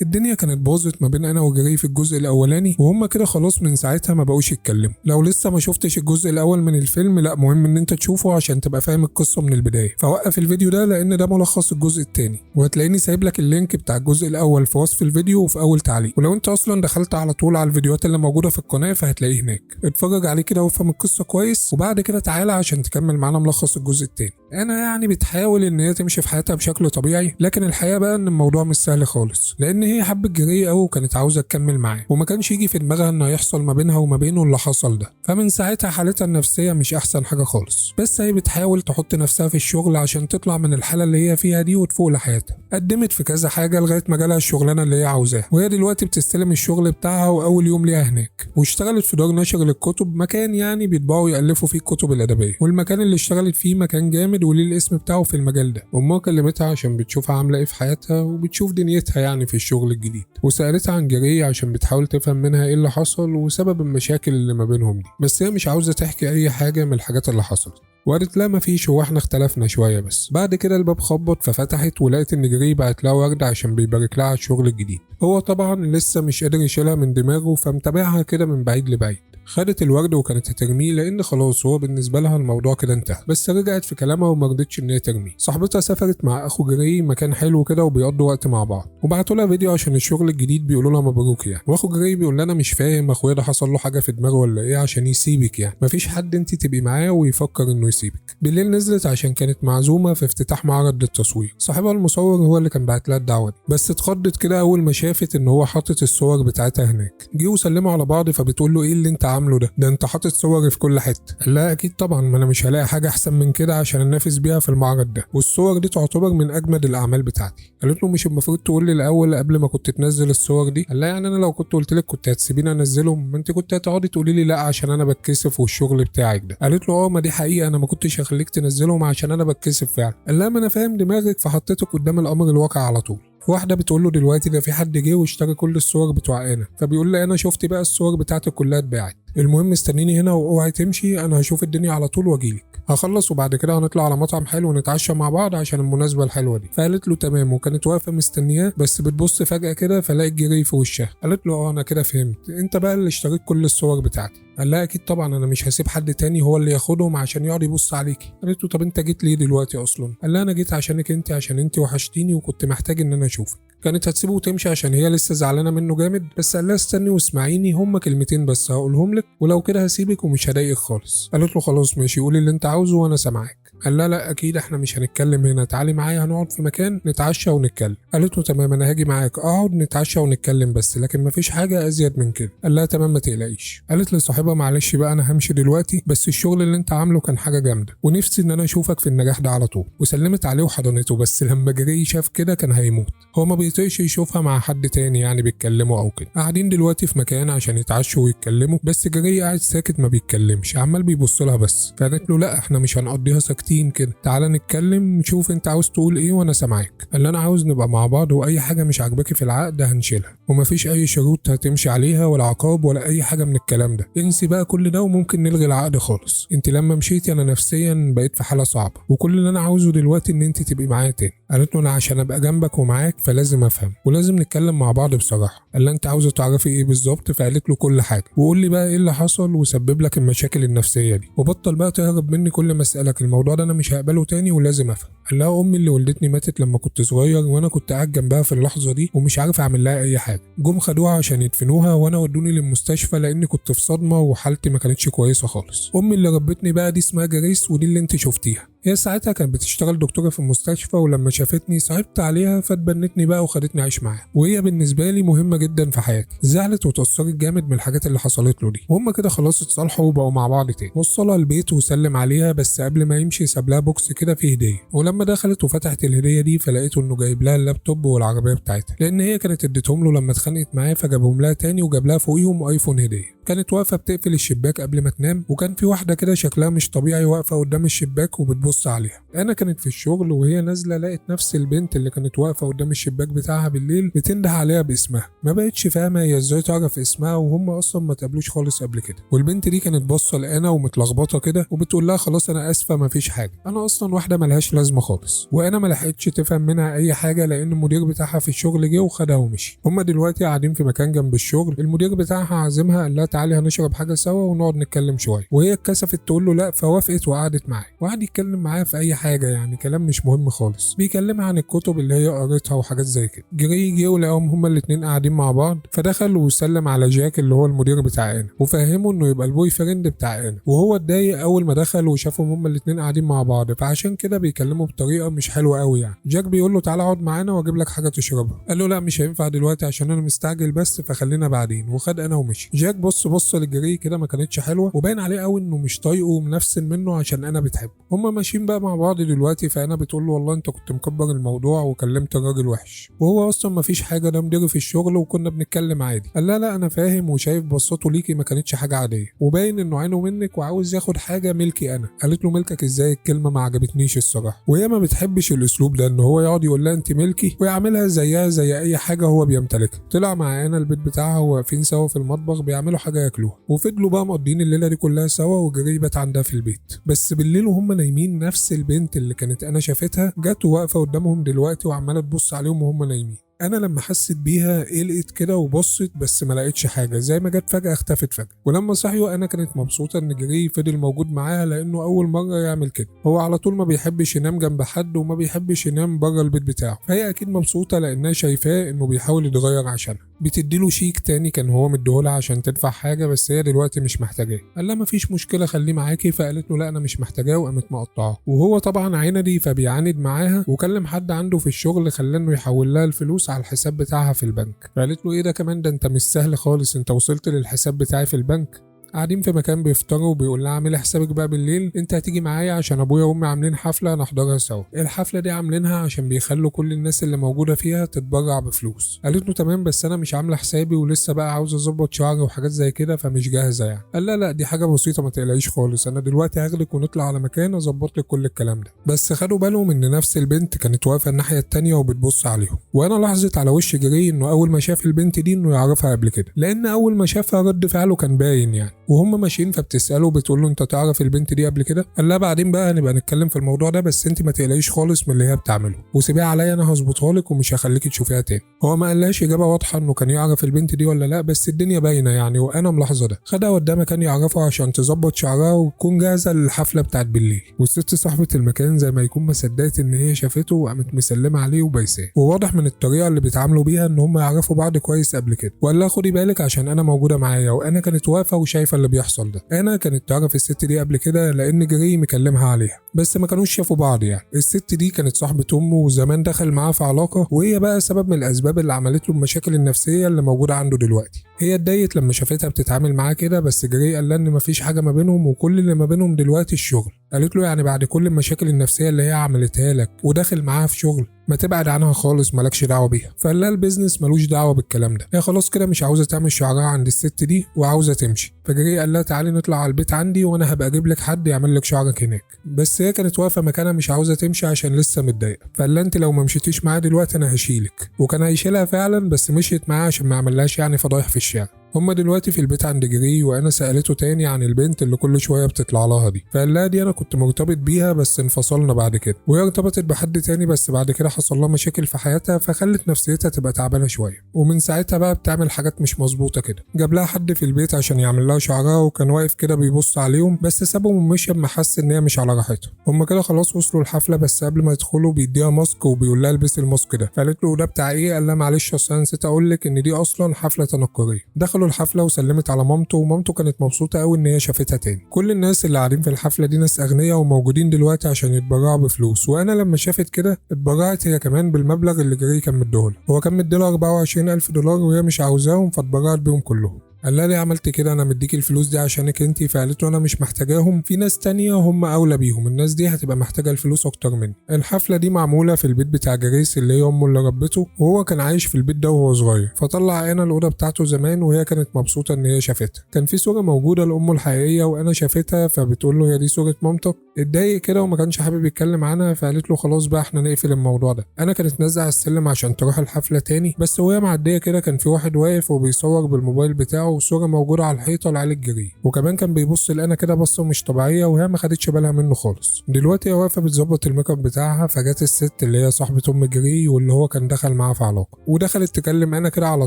الدنيا كانت باظت ما بين انا وجري في الجزء الاولاني، وهم كده خلاص من ساعتها ما بقوش يتكلموا. لو لسه ما شفتش الجزء الاول من الفيلم، لا مهم ان انت تشوفه عشان تبقى فاهم القصه من البدايه. فوقف الفيديو ده لان ده ملخص الجزء الثاني، وهتلاقيني سايب لك اللينك بتاع الجزء الاول في وصف الفيديو وفي اول تعليق. ولو انت اصلا دخلت على طول على الفيديوهات اللي موجوده في القناه فهتلاقيه هناك. اتفرج عليه كده وافهم القصه كويس، وبعد كده تعالى عشان تكمل معانا ملخص الجزء الثاني. انا يعني بتحاول ان هي تمشي في حياتها بشكل طبيعي، لكن الحقيقه بقى ان الموضوع مش سهل خالص، لان هي حبت جري قوي وكانت عاوزه تكمل معاه، وما كانش يجي في دماغها ان هيحصل ما بينها وما بينه اللي حصل ده. فمن ساعتها حالتها النفسيه مش احسن حاجه خالص، بس هي بتحاول تحط نفسها في الشغل عشان تطلع من الحاله اللي هي فيها دي وتفوق لحياتها. قدمت في كذا حاجه لغايه ما جالها الشغلانه اللي هي عاوزاها، وهي دلوقتي بتستلم الشغل بتاعها واول يوم ليها هناك. واشتغلت في دار نشر للكتب، مكان يعني بيطبعوا ويالفوا فيه الكتب الادبيه، والمكان اللي اشتغلت فيه مكان جامد وليه الاسم بتاعه في المجال ده. امها كلمتها عشان بتشوفها عامله ايه في حياتها وبتشوف دنيتها يعني في الشغل الجديد، وسالتها عن جري عشان بتحاول تفهم منها ايه اللي حصل وسبب المشاكل اللي ما بينهم دي، بس هي مش عاوزه تحكي اي حاجه من الحاجات اللي حصلت. وقالت لا مفيش، هو احنا اختلفنا شويه بس. بعد كده الباب خبط ففتحت ولقيت ان جري بعت لها ورد عشان بيبارك لها على الشغل الجديد. هو طبعا لسه مش قادر يشيلها من دماغه، فمتابعها كده من بعيد لبعيد. خدت الورد وكانت هترميه لان خلاص هو بالنسبه لها الموضوع كده انتهى، بس رجعت في كلامها وما رضتش ان هي ترميه. صاحبتها سافرت مع اخو جري مكان حلو كده وبيقضوا وقت مع بعض، وبعتوا لها فيديو عشان الشغل الجديد بيقولوا لها مبروك يعني. واخو جري بيقول لها انا مش فاهم اخويا ده حصل له حاجه في دماغه ولا ايه عشان يسيبك يعني، مفيش حد انت تبقي معاه ويفكر انه يسيبك. بالليل نزلت عشان كانت معزومه في افتتاح معرض للتصوير. صاحبها المصور هو اللي كان بعت لها الدعوه دي، بس اتخضت كده اول ما شافت ان هو حاطط الصور بتاعتها هناك. جه وسلموا على بعض، فبتقول له ايه اللي انت عامله ده انت حاطط صوري في كل حته. قال لها اكيد طبعا، ما انا مش هلاقي حاجه احسن من كده عشان انافس بيها في المعرض ده، والصور دي تعتبر من اجمد الاعمال بتاعتي. قالت له مش المفروض تقول لي الاول قبل ما كنت تنزل الصور دي؟ قال لها يعني انا لو كنت قلت لك كنت هتسيبيني انزلهم؟ ما انت كنت هتقعدي تقولي لي لا عشان انا بتكسف والشغل بتاعك ده. قالت له ما دي حقيقه، انا ما كنتش هخليك تنزلهم عشان انا بتكسف فعلا. قال لها ما انا فاهم دماغك، فحطيتك قدام الامر الواقع على طول. واحدة بتقول له دلوقتي ده في حد جه واشترى كل الصور بتوع انا، فبيقول لي انا شفت بقى الصور بتاعتك كلها اتباعت، المهم استنيني هنا واوعي تمشي، انا هشوف الدنيا على طول واجيلك، هخلص وبعد كده هنطلع على مطعم حلو ونتعشى مع بعض عشان المناسبة الحلوة دي. فقالت له تمام، وكانت واقفة مستنياه، بس بتبص فجأة كده فلاقي جري في وشها. قالت له انا كده فهمت، انت بقى اللي اشتريت كل الصور بتاعتي. قال لها اكيد طبعا، انا مش هسيب حد تاني هو اللي ياخدهم عشان يقعد يبص عليكي. قالت له طب انت جيت ليه دلوقتي اصلا؟ قال لها انا جيت عشانك انت، عشان انت وحشتيني وكنت محتاج ان انا اشوفك. كانت هتسيبه وتمشي عشان هي لسه زعلانه منه جامد، بس قال لها استني واسمعيني، هما كلمتين بس هقولهم لك ولو كده هسيبك ومش هضايقك خالص. قالت له خلاص ماشي، قولي اللي انت عاوزه وانا سامعاك. قال لها لا اكيد احنا مش هنتكلم هنا، تعالي معايا هنقعد في مكان نتعشى ونتكلم. قالت له تمام انا هاجي معاك، اقعد نتعشى ونتكلم بس، لكن مفيش حاجه ازيد من كده. قال لها تمام ما تقلقيش. قالت لصاحبها معلش بقى انا همشي دلوقتي، بس الشغل اللي انت عامله كان حاجه جامده ونفسي ان انا اشوفك في النجاح ده على طول. وسلمت عليه وحضنته، بس لما جري شاف كده كان هيموت. هو ما بيطيقش يشوفها مع حد تاني يعني بيتكلموا او كده. قاعدين دلوقتي في مكان عشان يتعشوا ويتكلموا، بس جري قاعد ساكت ما بيتكلمش، عمال بيبص لها بس. فقالت له لا احنا مش هنقضيها ساكتين كده، تعالى نتكلم، شوف انت عاوز تقول ايه وانا سامعاك. قال لي انا عاوز نبقى مع بعض، واي حاجه مش عاجباكي في العقد هنشيلها، ومفيش اي شروط هتمشي عليها ولا عقاب ولا اي حاجه من الكلام ده، انسي بقى كل ده وممكن نلغي العقد خالص. انت لما مشيتي انا نفسيا بقيت في حاله صعبه، وكل اللي انا عاوزه دلوقتي ان انت تبقي معايا تاني. قالت له انا عشان ابقى جنبك ومعاك فلازم افهم ولازم نتكلم مع بعض بصراحه. قال لها انت عاوزه تعرفي ايه بالظبط؟ فقالت له كل حاجه، وقول لي بقى ايه اللي حصل وسبب لك المشاكل النفسيه دي، وبطل بقى تهرب مني كل ما اسالك، الموضوع ده انا مش هقبله تاني ولازم افهم. قال لها امي اللي ولدتني ماتت لما كنت صغير، وانا كنت قاعد جنبها في اللحظه دي ومش عارف اعمل لها اي حاجه. جم خدوها عشان يدفنوها وانا ودوني للمستشفى لاني كنت في صدمه وحالتي ما كانتش كويسه خالص. امي اللي ربتني بقى دي اسمها جريس، ودي اللي انت شفتيها. هي ساعتها كانت بتشتغل دكتوره في المستشفى، ولما شافتني صعبت عليها فاتبنتني بقى وخدتني عايش معاها، وهي بالنسبه لي مهمه جدا في حياتي. زعلت وتاثرت جامد من الحاجات اللي حصلت له دي، وهم كده خلاص اتصالحوا وبقوا مع بعض تاني. وصلها البيت وسلم عليها، بس قبل ما يمشي ساب لها بوكس كده فيه هديه، ولما دخلت وفتحت الهديه دي فلقيته انه جايب لها اللابتوب والعربيه بتاعتها، لان هي كانت اديتهم له لما اتخانقت معاه فجابهم لها تاني وجاب لها فوقيهم ايفون هديه. كانت واقفه بتقفل الشباك قبل ما تنام، وكان في واحده كده شكلها مش طبيعي واقفه قدام الشباك وبتبص عليها. انا كانت في الشغل وهي نازله لقت نفس البنت اللي كانت واقفه قدام الشباك بتاعها بالليل بتنده عليها باسمها. ما بقتش فاهمه هي ازاي تعرف اسمها وهم اصلا ما تقابلوش خالص قبل كده. والبنت دي كانت باصه لانا ومتلخبطه كده وبتقول لها خلاص انا اسفه مفيش حاجه، انا اصلا واحده ملهاش لازمه خالص. وانا ما لحقتش تفهم منها اي حاجه لان المدير بتاعها في الشغل جه وخدها ومشي. هم دلوقتي قاعدين في مكان جنب الشغل، المدير بتاعها عازمها قال لها تعالي هنشرب حاجه سوا ونقعد نتكلم شويه، وهي اتكسفت تقول له لا فوافقت وقعدت معاه وقعد يتكلم معاها في اي حاجه يعني كلام مش مهم خالص، بيكلمها عن الكتب اللي هي قريتها وحاجات زي كده. جري جه ولقاهم هما الاتنين قاعدين مع بعض، فدخل وسلم على جاك اللي هو المدير بتاع انا وفهمه انه يبقى البوي فريند بتاع انا، وهو اتضايق اول ما دخل وشافهم هما الاتنين قاعدين مع بعض، فعشان كده بيكلموا بطريقه مش حلوه قوي يعني. جاك بيقول له تعالى اقعد معانا واجيب لك حاجه تشربها، قال له لا مش هينفع دلوقتي عشان انا مستعجل بس فخلينا بعدين، وخد انا ومشي. جاك بص للجري كده ما كانتش حلوه وباين عليه قوي انه مش طايقه ومنفسن منه عشان انا بتحبه. هما ماشيين بقى مع بعض دلوقتي، فانا بتقول له والله انت كنت مكبر الموضوع وكلمت الراجل وحش، وهو اصلا ما فيش حاجه، ده مديري في الشغل وكنا بنتكلم عادي. قال لا انا فاهم وشايف بصته ليكي ما كانتش حاجه عاديه، وباين انه عينه منك وعاوز ياخد حاجه ملكي انا. قالت له ملكك ازاي؟ الكلمه ما عجبتنيش الصراحه، وهي ما بتحبش الاسلوب ده ان هو يقعد يقول لها انت ملكي ويعملها زيها زي اي حاجه هو بيمتلكها. طلع مع انا البيت بتاعها وواقفين سوا في المطبخ بيعملوا حاجه ياكلوها، وفضلوا بقى مقضين الليله دي كلها سوا، وجري بات عندها في البيت. بس بالليل وهم نايمين نفس البنت اللي كانت انا شافتها جت وواقفه قدامهم دلوقتي وعماله تبص عليهم وهم نايمين. انا لما حست بيها قلقت كده وبصت بس ما لقيتش حاجه، زي ما جت فجاه اختفت فجاه. ولما صحيوا انا كانت مبسوطه ان جري فضل موجود معاها لانه اول مره يعمل كده، هو على طول ما بيحبش ينام جنب حد وما بيحبش ينام بره البيت بتاعه، فهي اكيد مبسوطه لانها شايفاه انه بيحاول يتغير عشانها. بتديله شيك تاني كان هو مديهولها عشان تدفع حاجه بس هي دلوقتي مش محتاجاه. قال لها مفيش مشكله خليه معاكي، فقالت له لا انا مش محتاجاه وقامت مقطعاه. وهو طبعا عندي فبيعاند معاها وكلم حد عنده في الشغل خلاه انه يحول لها الفلوس على الحساب بتاعها في البنك. فقالت له ايه ده كمان؟ ده انت مش سهل خالص، انت وصلت للحساب بتاعي في البنك. قاعدين في مكان بيفطروا وبيقول لها اعملي حسابك بقى بالليل، انت هتيجي معايا عشان ابويا وامي عاملين حفله نحضرها سوا. الحفله دي عاملينها عشان بيخلوا كل الناس اللي موجوده فيها تتبرع بفلوس. قالت له تمام بس انا مش عامله حسابي ولسه بقى عاوزه اظبط شعري وحاجات زي كده فمش جاهزه يعني. قال لا دي حاجه بسيطه ما تقلقيش خالص، انا دلوقتي هاخدك ونطلع على مكان اظبط لك كل الكلام ده. بس خدوا بالهم ان نفس البنت كانت واقفه الناحيه التانيه وبتبص عليهم، وانا لاحظت على وش جري انه اول ما شاف البنت دي انه يعرفها قبل كده، لان اول ما شافها رد فعله كان باين يعني. وهم ماشيين فبتساله بتقول له انت تعرف البنت دي قبل كده؟ قال لها بعدين بقى هنبقى نتكلم في الموضوع ده، بس انت ما تقلقيش خالص من اللي هي بتعمله وسيبيها عليا انا هظبطها لك ومش هخليكي تشوفيها تاني. هو ما قالهاش اجابه واضحه انه كان يعرف البنت دي ولا لا، بس الدنيا باينه يعني وانا ملاحظه ده. خدها قدام مكان يعرفه عشان تظبط شعرها وتكون جاهزه للحفله بتاعت بالليل. والست صاحبه المكان زي ما يكون ما صدقت ان هي شافته وقامت مسلمه عليه وبايساه، وواضح من الطريقه اللي بيتعاملوا بيها ان هم يعرفوا بعض كويس قبل كده. وقال لها خدي بالك عشان انا موجوده معايا، وانا كانت واقفه وشايفه اللي بيحصل ده. انا كانت تعرف الست دي قبل كده لان جري مكلمها عليها بس ما كانوش شافوا بعض يعني. الست دي كانت صاحبه امه وزمان دخل معاها في علاقه، وهي بقى سبب من الاسباب اللي عملت له المشاكل النفسيه اللي موجوده عنده دلوقتي. هي اتضايقت لما شافتها بتتعامل معاه كده، بس جري قال لها ان مفيش حاجه ما بينهم وكل اللي ما بينهم دلوقتي الشغل. قالت له يعني بعد كل المشاكل النفسيه اللي هي عملتها لك وداخل معاها في شغل ما تبعد عنها خالص مالكش دعوه بيها؟ فقال لها البيزنس ملوش دعوه بالكلام ده، هي خلاص كده مش عاوزه تعمل شعرها عند الست دي وعاوزه تمشي. فجري قال لها تعالي نطلع على البيت عندي وانا هبقى اجيب لك حد يعمل لك شعرك هناك. بس هي كانت واقفه مكانها مش عاوزه تمشي عشان لسه متضايقه. فقال لها انت لو ما مشيتيش معايا دلوقتي انا هشيلك، وكان هيشيلها فعلا بس مشيت معاه عشان ما عملهاش يعني فضايح في الشارع. هما دلوقتي في البيت عند جري وانا سالته تاني عن البنت اللي كل شويه بتطلع لها دي، فقال لها دي انا كنت مرتبط بيها بس انفصلنا بعد كده، وهي ارتبطت بحد تاني بس بعد كده حصل لها مشاكل في حياتها فخلت نفسيتها تبقى تعبانه شويه، ومن ساعتها بقى بتعمل حاجات مش مظبوطه كده. جاب لها حد في البيت عشان يعمل لها شعرها وكان واقف كده بيبص عليهم بس سابهم ومشي اما حس ان هي مش على راحتها. هما كده خلاص وصلوا الحفله، بس قبل ما يدخلوا بيديها ماسك وبيقول لها البسي الماسك ده. فقالت له ده بتاع ايه؟ قال لها معلش اصل انا نسيت اقول لك ان دي اصلا حفله تنكريه. دخلوا الحفله وسلمت على مامته، ومامته كانت مبسوطه قوي ان هي شافتها تاني. كل الناس اللي قاعدين في الحفله دي ناس اغنياء وموجودين دلوقتي عشان يتبرعوا بفلوس، وانا لما شافت كده اتبرعت هي كمان بالمبلغ اللي جري كان مديهولها. هو كان مديلها $24,000 وهي مش عاوزاهم فاتبرعت بيهم كلهم. قال لها ليه عملت كده؟ انا مديك الفلوس دي عشانك انتي. فقالت له انا مش محتاجاهم، في ناس تانية هم اولى بيهم، الناس دي هتبقى محتاجه الفلوس اكتر مني. الحفله دي معموله في البيت بتاع جريس اللي هي امه اللي ربته، وهو كان عايش في البيت ده وهو صغير. فطلع انا الاوضه بتاعته زمان وهي كانت مبسوطه ان هي شافتها. كان في صوره موجوده لامه الحقيقيه وانا شافتها، فبتقول له هي دي صوره مامتك؟ اتضايق كده وما كانش حابب يتكلم عنها، فقالت له خلاص بقى احنا نقفل الموضوع ده. انا كانت نازله على السلم عشان تروح الحفله تاني، بس وهي معديه كده كان في واحد واقف وبيصور بالموبايل بتاعه، وصوره موجوده على الحيطه لعلي الجري، وكمان كان بيبص لانا كده بصه مش طبيعيه وهي ما خدتش بالها منه خالص. دلوقتي هي واقفه بتظبط الميك اب بتاعها، فجت الست اللي هي صاحبه ام جري واللي هو كان دخل معاها في علاقه، ودخلت تكلم انا كده على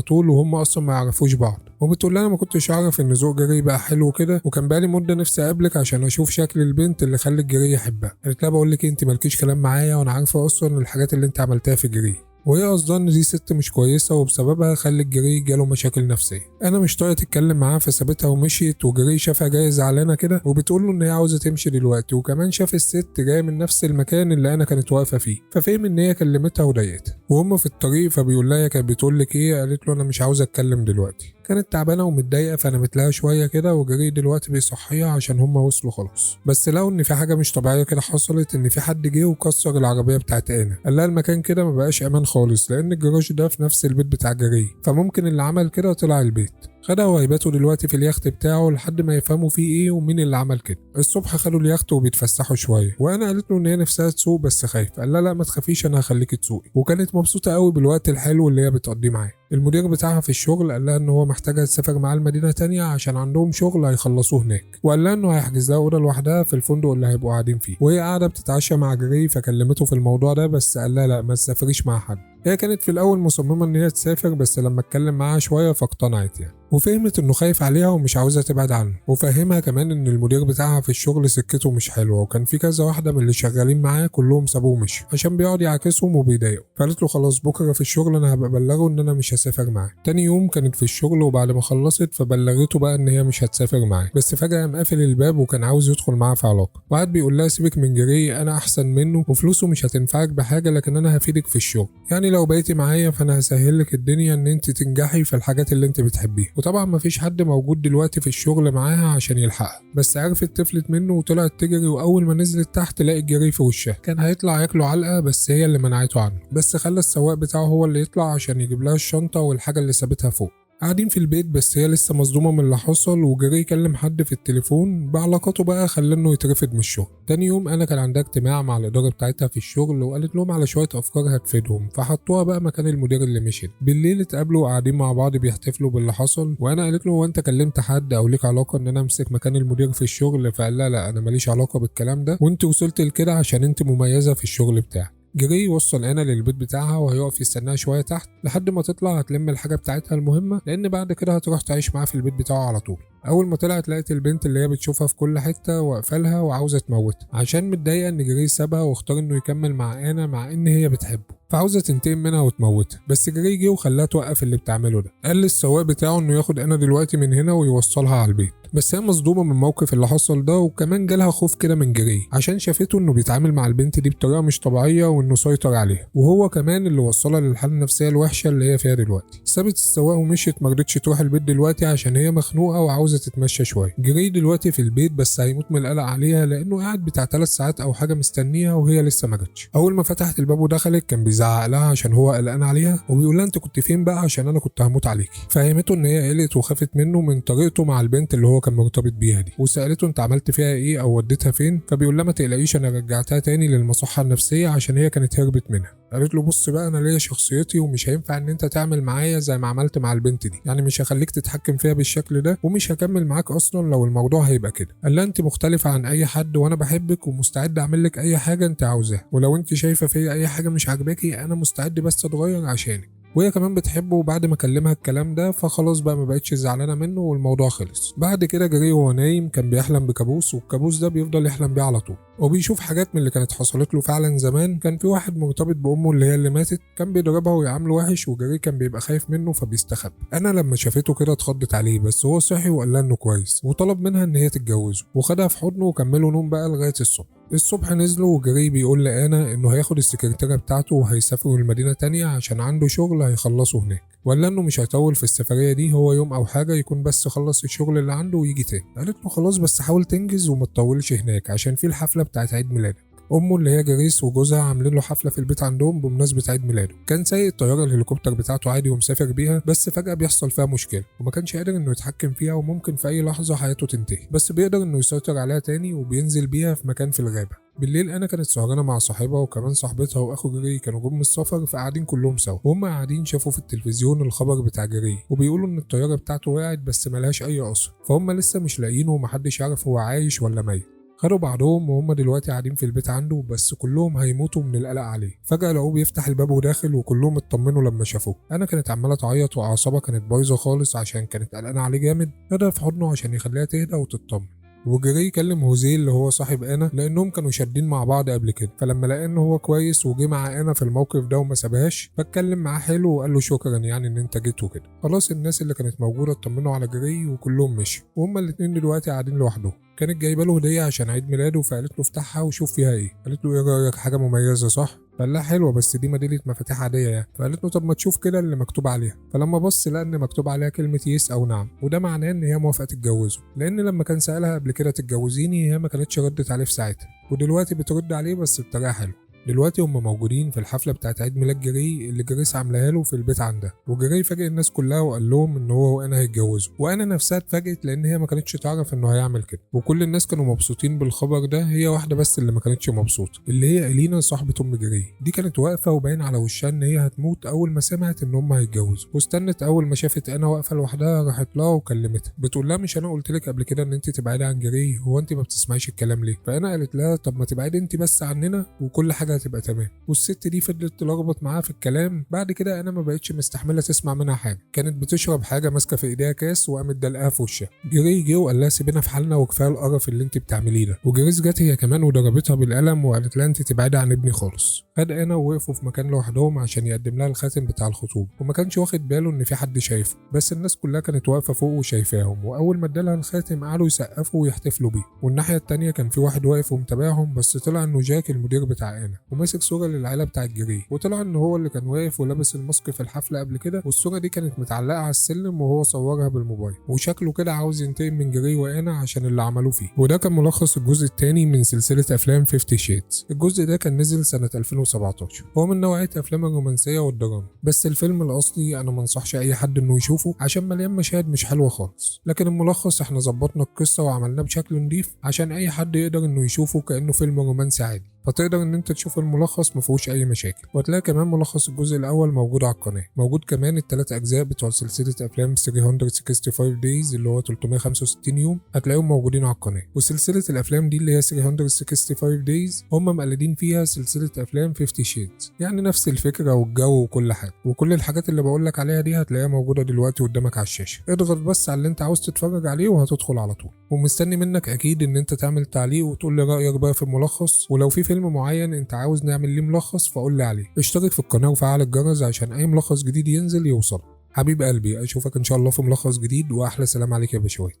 طول وهم اصلا ما يعرفوش بعض، وبتقول لها انا ما كنتش اعرف ان ذوق جري بقى حلو كده، وكان بقالي مده نفسي اقابلك عشان اشوف شكل البنت اللي خلت جري يحبها. قالت لها بقول لك انت مالكيش كلام معايا وانا عارفه اصلا الحاجات اللي انت عملتها في جري، وهي قصدها ان دي ست مش كويسه وبسببها خلت جري جاله مشاكل نفسيه. انا مش طايقه تتكلم معاه فسابتها ومشيت، وجري شافها جايه زعلانه كده وبتقول له ان هي عاوزه تمشي دلوقتي، وكمان شاف الست جايه من نفس المكان اللي انا كانت واقفه فيه، ففهم ان هي كلمتها وضايقتها. وهم في الطريق فبيقول لها هي كانت بتقول لك ايه؟ قالت له انا مش عاوزه اتكلم دلوقتي. كانت تعبانه ومتضايقه فنامت لها شويه كده، وجري دلوقتي بيصحيها عشان هم وصلوا خلاص، بس لقوا ان في حاجه مش طبيعيه كده حصلت، ان في حد جه وكسر العربيه بتاعت انا. قال لها المكان كده ما بقاش امان خالص لان الجراج ده في نفس البيت بتاع جري، فممكن اللي عمل كده طلع البيت. خدها وهيباتوا دلوقتي في اليخت بتاعه لحد ما يفهموا فيه ايه ومين اللي عمل كده. الصبح خدوا اليخت وبيتفسحوا شويه، وانا قالت له ان هي نفسها تسوق بس خايفه. قال لها لا ما تخافيش انا هخليكي تسوقي، وكانت مبسوطه قوي بالوقت الحلو اللي هي بتقضيه معاه. المدير بتاعها في الشغل قال لها ان هو محتاجه تسافر معاه المدينه تانية عشان عندهم شغل هيخلصوه هناك، وقال لها انه هيحجز لها اوضه لوحدها في الفندق اللي هيبقوا قاعدين فيه، وهي قاعده بتتعشى مع جري فكلمته في الموضوع ده، بس قال لها لا ما تسافريش مع حد. هي كانت في الاول مصممه ان هي تسافر، بس لما اتكلم معاها شويه فاقتنعت يعني، وفهمت انه خايف عليها ومش عاوزه تبعد عنه، وفهمها كمان ان المدير بتاعها في الشغل سكته مش حلوه، وكان في كذا واحده من اللي شغالين معاه كلهم سابوه ومشوا عشان بيقعد يعاكسهم وبيضايقوا. فقالت له خلاص بكره في الشغل انا هبقى ابلغه ان انا مش هسافر معاه. تاني يوم كانت في الشغل وبعد ما خلصت فبلغته بقى ان هي مش هتسافر معاه، بس فجاه قام قافل الباب وكان عاوز يدخل معاها في علاقه، وقعد بيقول لها سيبك من جري انا احسن منه وفلوسه مش هتنفعك بحاجه، لكن انا هفيدك في الشغل، يعني لو بقيتي معايا فانا هسهل لك الدنيا ان انت تنجحي في الحاجات اللي انت بتحبيها. وطبعا مفيش حد موجود دلوقتي في الشغل معاها عشان يلحقها، بس عرفت تفلت منه وطلعت تجري، واول ما نزلت تحت لقت جري في وشها. كان هيطلع ياكله علقه بس هي اللي منعته عنه، بس خلى السواق بتاعه هو اللي يطلع عشان يجيب لها الشنطه والحاجه اللي سابتها فوق. قاعدين في البيت بس هي لسه مصدومه من اللي حصل، وجري يكلم حد في التليفون بعلاقاته بقى خلى انه يترفد من الشغل. تاني يوم انا كان عندها اجتماع مع الاداره بتاعتها في الشغل، وقالت لهم على شويه افكار هتفيدهم، فحطوها بقى مكان المدير اللي مشي. بالليل اتقابلوا قاعدين مع بعض بيحتفلوا باللي حصل، وانا قالت له هو انت كلمت حد او ليك علاقه ان انا امسك مكان المدير في الشغل؟ فقال لا لا انا ماليش علاقه بالكلام ده، وانت وصلت لكده عشان انت مميزه في الشغل بتاعك. جري وصل انا للبيت بتاعها وهيقف يستناها شويه تحت لحد ما تطلع هتلم الحاجه بتاعتها المهمه، لان بعد كده هتروح تعيش معاه في البيت بتاعه على طول. اول ما طلعت لقيت البنت اللي هي بتشوفها في كل حته واقفه لها وعاوزه تموتها عشان متضايقه ان جري سابها واختار انه يكمل مع انا مع ان هي بتحبه، فعاوزه تنتقم منها وتموتها. بس جري جه وخلاها توقف اللي بتعمله ده، قال للسواق بتاعه انه ياخد انا دلوقتي من هنا ويوصلها على البيت، بس هي مصدومه من الموقف اللي حصل ده، وكمان جالها خوف كده من جري عشان شافته انه بيتعامل مع البنت دي بطريقه مش طبيعيه وانه سيطر عليها، وهو كمان اللي وصلها للحاله النفسيه الوحشه اللي هي فيها دلوقتي. سابت السواق ومشيت، ما رضتش تروح البيت دلوقتي عشان هي مخنوقه وعاوزه تتمشى شويه. جري دلوقتي في البيت بس هيموت من القلق عليها لانه قاعد بتاع 3 ساعات او حاجه مستنيها وهي لسه ما جاتش. اول ما فتحت الباب ودخلت كان بيزعق لها عشان هو قلقان عليها، وبيقول لها انت كنت فين بقى عشان انا كنت هموت عليكي. فهمته ان هي قلقت وخافت منه من طريقته مع البنت اللي هو كان مرتبط بيها دي، وسالته انت عملت فيها ايه او وديتها فين؟ فبيقول لها ما تقلقيش انا رجعتها تاني للمصحه النفسيه عشان هي كانت هربت منها. قالت له بص بقى انا ليا شخصيتي ومش هينفع ان انت تعمل معايا زي ما عملت مع البنت دي، يعني مش هخليك تتحكم فيها بالشكل ده ومش هكمل معاك اصلا لو الموضوع هيبقى كده. قال لها انت مختلفه عن اي حد وانا بحبك ومستعد اعمل لك اي حاجه انت عاوزاها، ولو انت شايفه فيا اي حاجه مش عاجباكي انا مستعد بس اتغير عشانك. وهي كمان بتحبه، وبعد ما كلمها الكلام ده فخلاص بقى ما بقتش زعلانه منه والموضوع خلص. بعد كده جري وهو نايم كان بيحلم بكابوس، والكابوس ده بيفضل يحلم بيه على طول، وبيشوف حاجات من اللي كانت حصلت له فعلا زمان. كان في واحد مرتبط بامه اللي هي اللي ماتت كان بيضربها ويعامله وحش، وجري كان بيبقى خايف منه فبيستخبى. انا لما شافته كده اتخضت عليه، بس هو صحي وقال لها انه كويس وطلب منها ان هي تتجوزه، وخدها في حضنه وكملوا نوم بقى لغايه الصبح. الصبح نزلوا وجري بيقول لآنا انه هياخد السكرتيرة بتاعته وهيسافروا لمدينة تانية عشان عنده شغل هيخلصه هناك، ولا انه مش هيطول في السفرية دي، هو يوم او حاجة يكون بس خلص الشغل اللي عنده ويجي تاني. قالت له خلاص بس حاول تنجز وما تطولش هناك عشان في الحفلة بتاعت عيد ميلادك. امه اللي هي جريس وجوزها عاملين له حفله في البيت عندهم بمناسبه عيد ميلاده. كان سايق الطياره الهليكوبتر بتاعته عادي ومسافر بيها، بس فجاه بيحصل فيها مشكله وما كانش قادر انه يتحكم فيها وممكن في اي لحظه حياته تنتهي، بس بيقدر انه يسيطر عليها تاني وبينزل بيها في مكان في الغابه. بالليل انا كانت سهرانه مع صاحبها وكمان صاحبتها واخو جري كانوا جم من السفر، فقاعدين كلهم سوا وهم قاعدين شافوا في التلفزيون الخبر بتاع جري وبيقولوا ان الطياره بتاعته وقعت بس ملهاش اي اثر، فهم لسه مش لاقيينه ومحدش يعرف هو عايش ولا ميت. خدوا بعضهم وهم دلوقتي قاعدين في البيت عنده، بس كلهم هيموتوا من القلق عليه. فجأة لقوه بيفتح الباب وداخل وكلهم اطمنوا لما شافوه. انا كانت عمالة تعيط واعصابها كانت بايظة خالص عشان كانت قلقانة عليه جامد. خدها في حضنه عشان يخليها تهدى وتطمن. وجري يكلم هوزيه اللي هو صاحب انا لانهم كانوا شادين مع بعض قبل كده، فلما لقى ان هو كويس وجه مع انا في الموقف ده وما سابهاش فاتكلم معاه حلو وقال له شكرا يعني ان انت جيت وكده. خلاص الناس اللي كانت موجوده اطمنوا على جري وكلهم مشوا وهما الاتنين دلوقتي قاعدين لوحدهم. كانت جايبه له هديه عشان عيد ميلاده فقالت له افتحها وشوف فيها ايه. قالت له ايه رايك، حاجه مميزه صح؟ فقال لها حلوه بس دي ميداليه مفاتيح عاديه يعني. فقالت له طب ما تشوف كده اللي مكتوب عليها. فلما بص لقى ان مكتوب عليها كلمه يس او نعم، وده معناه ان هي موافقه تتجوزه، لان لما كان سالها قبل كده تتجوزيني هي ما كانتش ردت عليه في ساعتها، ودلوقتي بترد عليه بس بطريقه حلوه. دلوقتي هم موجودين في الحفله بتاعت عيد ميلاد جري اللي جريس عاملاها له في البيت عندها، وجري فاجئ الناس كلها وقال لهم ان هو وانا هيتجوزوا، وانا نفسها اتفاجئت لان هي ما كانتش تعرف انه هيعمل كده، وكل الناس كانوا مبسوطين بالخبر ده، هي واحده بس اللي ما كانتش مبسوطه اللي هي الينا صاحبه ام جري. دي كانت واقفه وباين على وشها ان هي هتموت اول ما سمعت ان هم هيتجوزوا، واستنت اول ما شافت انا واقفه لوحدها راحت لها وكلمتها بتقول لها مش انا قلت لك قبل كده ان انت تبعدي عن جري، هو انت ما بتسمعيش الكلام ليه؟ فانا قالت لها طب ما تبعدي انت بس عننا وكل حاجه هتبقى تمام. والست دي فضلت تلخبط معاها في الكلام. بعد كده انا ما بقتش مستحمله تسمع منها حاجه. كانت بتشرب حاجه ماسكه في ايديها كاس وقامت دلقاها في وشها. جري جه وقال لها سيبينا في حالنا وكفايه القرف اللي انت بتعمليه ده. وجريس جت هي كمان وضربتها بالقلم وقالت لها انت تبعدي عن ابني خالص. خد انا ووقفوا في مكان لوحدهم عشان يقدم لها الخاتم بتاع الخطوبه، وما كانش واخد باله ان في حد شايفه، بس الناس كلها كانت واقفه فوق وشايفاهم، واول ما ادالها الخاتم قعدوا يسقفوا ويحتفلوا بيه. والناحيه التانيه كان في واحد واقف ومتابعهم، بس طلع انه جاك المدير بتاع انا وماسك صوره للعيله بتاع جري، وطلع ان هو اللي كان واقف ولابس الماسك في الحفله قبل كده، والصوره دي كانت متعلقه على السلم وهو صورها بالموبايل، وشكله كده عاوز ينتقم من جري وانا عشان اللي عملوه فيه. وده كان ملخص الجزء الثاني من سلسله افلام 50 شيدز. الجزء ده كان نزل سنه 2017، هو من نوعيه افلام الرومانسيه والدراما، بس الفيلم الاصلي انا ما انصحش اي حد انه يشوفه عشان مليان مشاهد مش حلوه خالص، لكن الملخص احنا ظبطنا القصه وعملناه بشكل نضيف عشان اي حد يقدر انه يشوفه كانه فيلم رومانسي عادي، فتقدر ان انت تشوف الملخص مفيهوش اي مشاكل. وهتلاقي كمان ملخص الجزء الاول موجود على القناه. موجود كمان الثلاث اجزاء بتوع سلسله افلام 365 دايز اللي هو 365 يوم، هتلاقيهم موجودين على القناه. وسلسله الافلام دي اللي هي 365 دايز هم مقلدين فيها سلسله افلام 50 شيدز، يعني نفس الفكره والجو وكل حاجه، وكل الحاجات اللي بقول لك عليها دي هتلاقيها موجوده دلوقتي قدامك على الشاشه. اضغط بس على اللي انت عاوز تتفرج عليه وهتدخل على طول. ومستني منك اكيد ان انت تعمل تعليق وتقول لي رايك بقى في الملخص، ولو في فيلم معين انت عاوز نعمل ليه ملخص فقول لي عليه. اشترك في القناه وفعل الجرس عشان اي ملخص جديد ينزل يوصل. حبيب قلبي اشوفك ان شاء الله في ملخص جديد، واحلى سلام عليك يا بشوي.